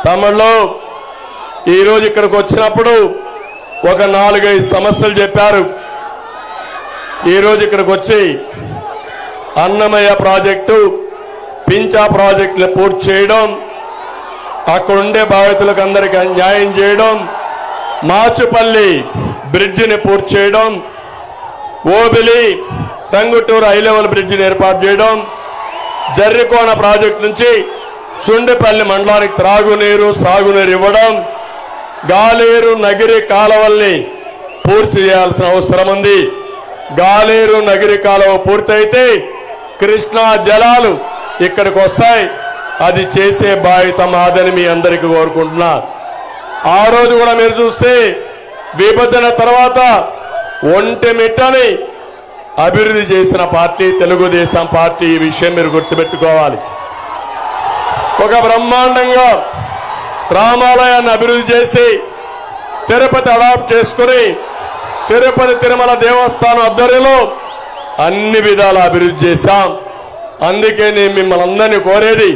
తమిళలో ఈరోజు ఇక్కడికి వచ్చినప్పుడు ఒక 4-5 సమస్యలు చెప్పారు. ఈరోజు ఇక్కడికి వచ్చి అన్నమయ్య ప్రాజెక్టు, పింఛా ప్రాజెక్టులు పూర్తి చేయడం, అక్కడుండే బాధితులకు అందరికీ న్యాయం చేయడం, మాచుపల్లి బ్రిడ్జిని పూర్తి చేయడం, ఓబిలి టంగుటూరు హై లెవెల్ బ్రిడ్జిని ఏర్పాటు చేయడం, జర్రికోన ప్రాజెక్టు నుంచి సుండిపల్లి మండలానికి త్రాగునీరు సాగునీరు ఇవ్వడం, గాలేరు నగిరి కాలువల్ని పూర్తి చేయాల్సిన అవసరం ఉంది. గాలేరు నగిరి కాలువ పూర్తయితే కృష్ణా జలాలు ఇక్కడికి వస్తాయి. అది చేసే బాధ్యత మాదని మీ అందరికీ కోరుకుంటున్నా. ఆ రోజు కూడా మీరు చూస్తే విభజన తర్వాత ఒంటిమిట్టని అభివృద్ధి చేసిన పార్టీ తెలుగుదేశం పార్టీ. ఈ విషయం మీరు గుర్తుపెట్టుకోవాలి. ఒక బ్రహ్మాండంగా రామాలయాన్ని అభివృద్ధి చేసి తిరుపతి అడాప్ట్ చేసుకుని తిరుపతి తిరుమల దేవస్థానం ఆధ్వర్యంలో అన్ని విధాల అభివృద్ధి చేశాం. అందుకే నేను మిమ్మల్ని అందరినీ కోరేది,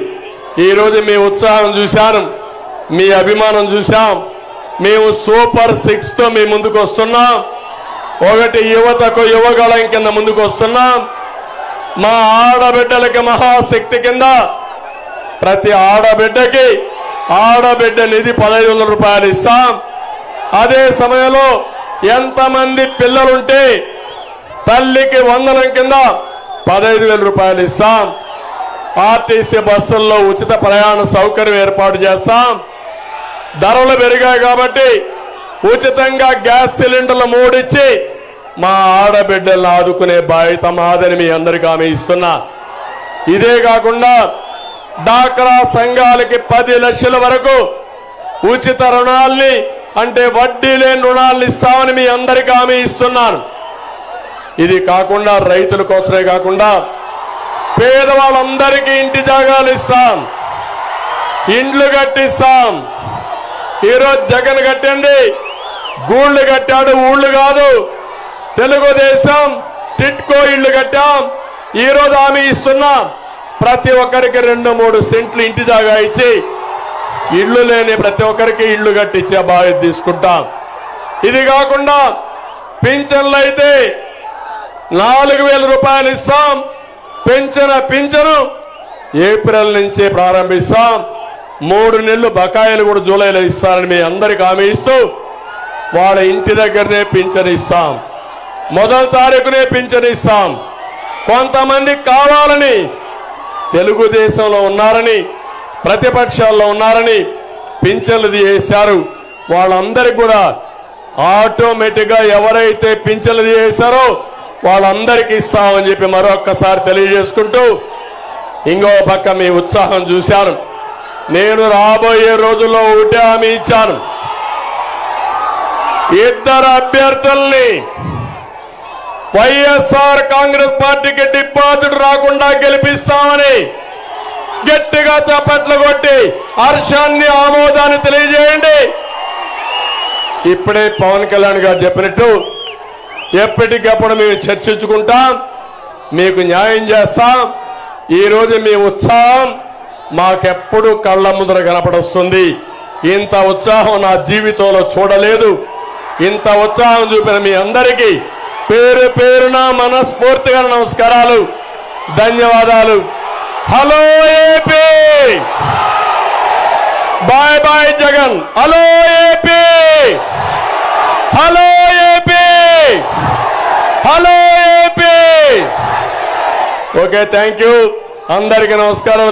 ఈరోజు మీ ఉత్సాహం చూశాను, మీ అభిమానం చూశాం. మేము సూపర్ 6తో మీ ముందుకు వస్తున్నాం. ఒకటి యువతకు యువగళం కింద ముందుకు వస్తున్నాం. మా ఆడబిడ్డలకి మహాశక్తి కింద ప్రతి ఆడబిడ్డకి ఆడబిడ్డ నిధి 1500 రూపాయలు ఇస్తాం. అదే సమయంలో ఎంతమంది పిల్లలుంటే తల్లికి వందనం కింద 15,000 రూపాయలు ఇస్తాం. ఆర్టీసీ బస్సుల్లో ఉచిత ప్రయాణ సౌకర్యం ఏర్పాటు చేస్తాం. ధరలు పెరిగాయి కాబట్టి ఉచితంగా గ్యాస్ సిలిండర్లు 3 ఇచ్చి మా ఆడబిడ్డలను ఆదుకునే బాధ్యత మాదని మీ అందరికీ హామీ ఇస్తున్నా. ఇదే కాకుండా డాక్రా సంఘాలకి 10 లక్షల వరకు ఉచిత రుణాల్ని, అంటే వడ్డీ లేని రుణాలను ఇస్తామని మీ అందరికీ హామీ ఇస్తున్నాను. ఇది కాకుండా రైతుల కోసమే కాకుండా పేదవాళ్ళందరికీ ఇంటి జాగాలు ఇస్తాం, ఇండ్లు కట్టిస్తాం. ఈరోజు జగన్ కట్టండి, గూళ్ళు కట్టాడు, ఊళ్ళు కాదు. తెలుగుదేశం టిట్కో ఇళ్లు కట్టాం. ఈరోజు హామీ ఇస్తున్నాం, ప్రతి ఒక్కరికి 2-3 సెంట్లు ఇంటి జాగా ఇచ్చి ఇళ్లు లేని ప్రతి ఒక్కరికి ఇళ్లు కట్టించే బాధ్యత తీసుకుంటాం. ఇది కాకుండా పింఛన్లు అయితే 4,000 రూపాయలు ఇస్తాం. పింఛను ఏప్రిల్ నుంచే ప్రారంభిస్తాం. 3 నెలలు బకాయిలు కూడా జూలైలో ఇస్తారని మీ అందరికి హామీ ఇస్తూ వాళ్ళ ఇంటి దగ్గరనే పింఛను ఇస్తాం. 1వ తారీఖునే పింఛను ఇస్తాం. కొంతమంది కావాలని తెలుగుదేశంలో ఉన్నారని, ప్రతిపక్షాల్లో ఉన్నారని పింఛన్లు చేశారు. వాళ్ళందరికీ కూడా ఆటోమేటిక్గా ఎవరైతే పింఛన్లు చేశారో వాళ్ళందరికీ ఇస్తామని చెప్పి మరొక్కసారి తెలియజేసుకుంటూ, ఇంకో పక్క మీ ఉత్సాహం చూశాను. నేను రాబోయే రోజుల్లో ఒకటే హామీ ఇచ్చాను, 2 అభ్యర్థుల్ని వైఎస్ఆర్ కాంగ్రెస్ పార్టీకి డిపాజిట్ రాకుండా గెలిపిస్తామని గట్టిగా చప్పట్లు కొట్టి హర్షాన్ని, ఆమోదాన్ని తెలియజేయండి. ఇప్పుడే పవన్ కళ్యాణ్ గారు చెప్పినట్టు ఎప్పటికప్పుడు మేము చర్చించుకుంటాం, మీకు న్యాయం చేస్తాం. ఈరోజు మీ ఉత్సాహం మాకెప్పుడు కళ్ళ ముందర కనపడొస్తుంది. ఇంత ఉత్సాహం నా జీవితంలో చూడలేదు. ఇంత ఉత్సాహం చూపిన మీ అందరికీ పేరు పేరున మనస్ఫూర్తిగా నమస్కారాలు, ధన్యవాదాలు. Hello AP, bye bye Jagan. Hello AP, hello AP, hello AP. Okay, thank you. అందరికీ నమస్కారం.